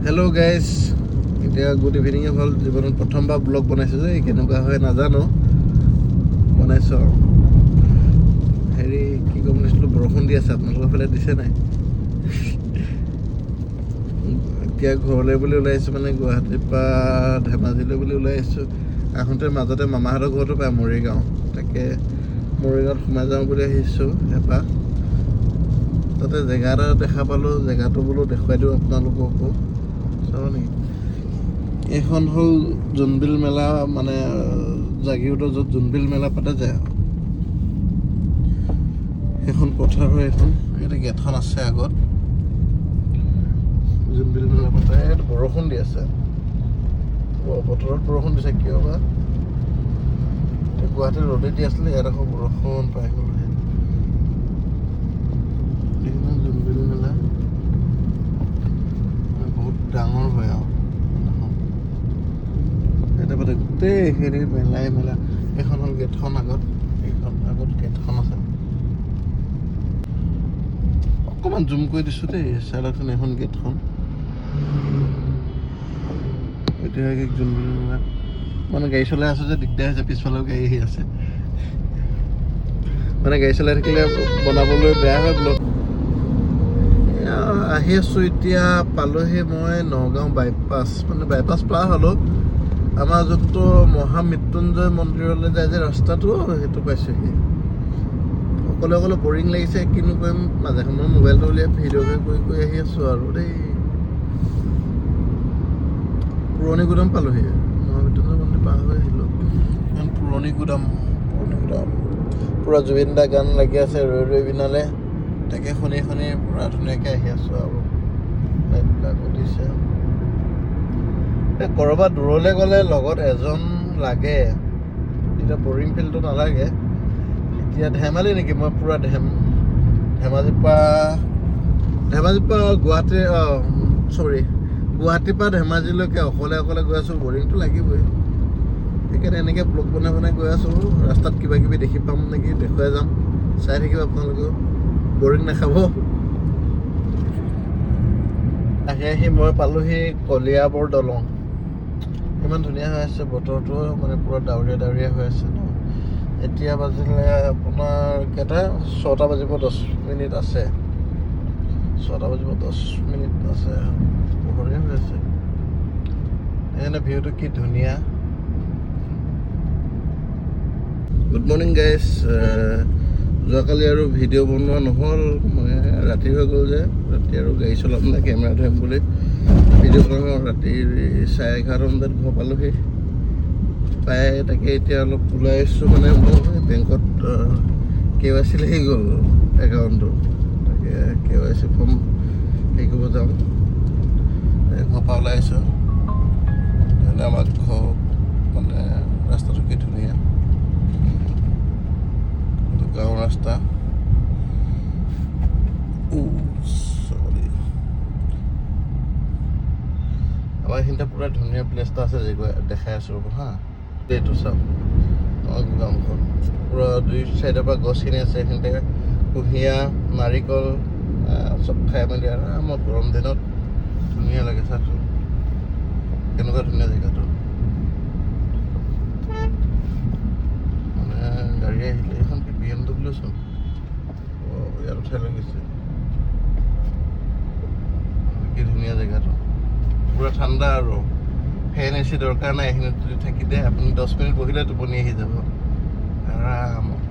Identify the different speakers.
Speaker 1: Hello' guys, এতিয়া good evening হ'ল। জীৱনত প্ৰথমবাৰ ব্লগ বনাইছোঁ যে কেনেকুৱা হয় নাজানো, বনাইছোঁ আৰু। হেৰি কি ক'ম বুলিছিলোঁ, বৰষুণ দি আছে। আপোনালোকৰ ফালে দিছে নাই? এতিয়া ঘৰলৈ বুলি ওলাই আহিছোঁ, মানে গুৱাহাটীৰ পৰা ধেমাজিলৈ বুলি ওলাই আহিছোঁ। আহোঁতে মাজতে মামাহঁতৰ ঘৰতো পায় মৰিগাঁও, তাকে মৰিগাঁৱত সোমাই যাওঁ বুলি আহিছোঁ এপাক। তাতে জেগা এটা দেখা পালোঁ, জেগাটো বোলো দেখুৱাই দিওঁ আপোনালোককো। চাব নেকি? এইখন হ'ল জোনবিল মেলা, মানে জাগিৰোডৰ য'ত জোনবিল মেলা পাতে যায়, সেইখন পথাৰ হয়। এইখন ইয়াতে গেটখন আছে আগত, জোনবিল মেলা পাতে। ইয়াত বৰষুণ দি আছে, বতৰত বৰষুণ দিছে কিয় বা। গুৱাহাটীত ৰ'দে দি আছিলে, ইয়াত আকৌ বৰষুণ পাই গ'ল। জোনবিল মেলা বহুত ডাঙৰ হয় আৰু এটা পাতে গোটেইখিনি মেলাই মেলা। এইখন হ'ল গেটখন আগত, এইখন আগত গেটখন আছে। অকণমান জুম কৰি দিছোঁ দেই, চাই লওকচোন এইখন গেটখন। এতিয়া জোনবিল মেলা মানে গাড়ী চলাই আছোঁ যে দিগদাৰ হৈছে, পিছফালেও গাড়ী আহি আছে। মানে গাড়ী চলাই থাকিলে বনাবলৈ বেয়া হয় ব্লগ। আহি আছোঁ এতিয়া, পালোহি মই নগাঁও বাইপাছ, মানে বাইপাছ পাৰ হ'লোঁ। আমাৰ যোনটো মহামৃত্যুঞ্জয় মন্দিৰলৈ যায় যে ৰাস্তাটো, সেইটো পাইছোঁহি। অকলে অকলে বৰিং লাগিছে, কিনো কৰিম। মাজে সময়ে মোবাইলটো উলিয়াই ভিডিঅ' কৰি আহি আছোঁ আৰু দেই। পুৰণি গুদাম পালোঁহি, মহামৃত্যুঞ্জয় মন্দিৰ পাৰ হৈ আহিলোঁ। এখন পুৰণি গুদাম পূৰা জুবিন দা গান লাগি আছে, ৰৈ ৰৈ বিনালে। তাকে শুনি শুনি পূৰা ধুনীয়াকৈ আহি আছোঁ আৰু। লাইটবিলাকো দিছে। ক'ৰবাত দূৰলৈ গ'লে লগত এজন লাগে, এতিয়া বৰিং ফিল্ডটো নালাগে। এতিয়া ধেমালি নেকি, মই পূৰা ধেমাজিৰ পৰা গুৱাহাটীৰ পৰা ধেমাজিলৈকে অকলে অকলে গৈ আছোঁ। বৰিংটো লাগিবই, সেইকাৰণে এনেকৈ ব্লগ বনাই গৈ আছোঁ। ৰাস্তাত কিবা কিবি দেখি পাম নেকি, দেখুৱাই যাম, চাই থাকিব আপোনালোকেও, বৰিং নাখাব। আহি মই পালোঁহি কলিয়াবৰ দলং। ইমান ধুনীয়া হৈ আছে, বতৰটো মানে পূৰা ডাৱৰীয়া হৈ আছে ন। এতিয়া বাজিলে আপোনাৰ কেইটা, 6টা বাজিব 10 মিনিট আছে। 6টা বাজিব 10 মিনিট আছে, পোহৰে হৈ আছে। সেইকাৰণে ভিউটো কি ধুনীয়া। Good morning guys. যোৱাকালি আৰু ভিডিঅ' বনোৱা নহ'ল, মানে ৰাতি হৈ গ'ল যে। ৰাতি আৰু গাড়ী চলাম নে কেমেৰা ধৰিম বুলি ভিডিঅ' বনাওঁ। ৰাতি 11:30 বজাত ঘৰ পালোঁহি পাই। তাকে এতিয়া অলপ ওলাই আহিছোঁ, মানে মই বেংকত KYC লাগি গ'ল একাউণ্টটো। তাকে KYC ফৰ্ম হেৰি কৰিব যাওঁ, ঘৰৰ পৰা ওলাই আহিছোঁ। আমাৰ ঘৰ মানে ৰাস্তাটো কি ধুনীয়া, গাঁৱৰ ৰাস্তা। আমাৰ এইখিনিতে পূৰা ধুনীয়া প্লেচ এটা আছে, যে দেখাই আছোঁ ৰ'ব হা। এইটো চাওক, আমাৰ গাঁওখন পূৰা 2 চাইডৰ পৰা গছখিনি আছে। এইখিনিতে কুঁহিয়াৰ, নাৰিকল চব খাই মেলি আৰামত গৰম দিনত ধুনীয়া লাগে। চাওকচোন কেনেকুৱা ধুনীয়া জেগাটো। মানে গাড়ী আহিলে, এইখন কি BMW চোন, ইয়াত উঠাই লৈ গৈছে। কি ধুনীয়া জেগাটো, পূৰা ঠাণ্ডা আৰু ফেন AC দৰকাৰ নাই। এইখিনিত যদি থাকি দিয়ে আপুনি 10 মিনিট বহিলে টোপনি আহি যাব আৰামত।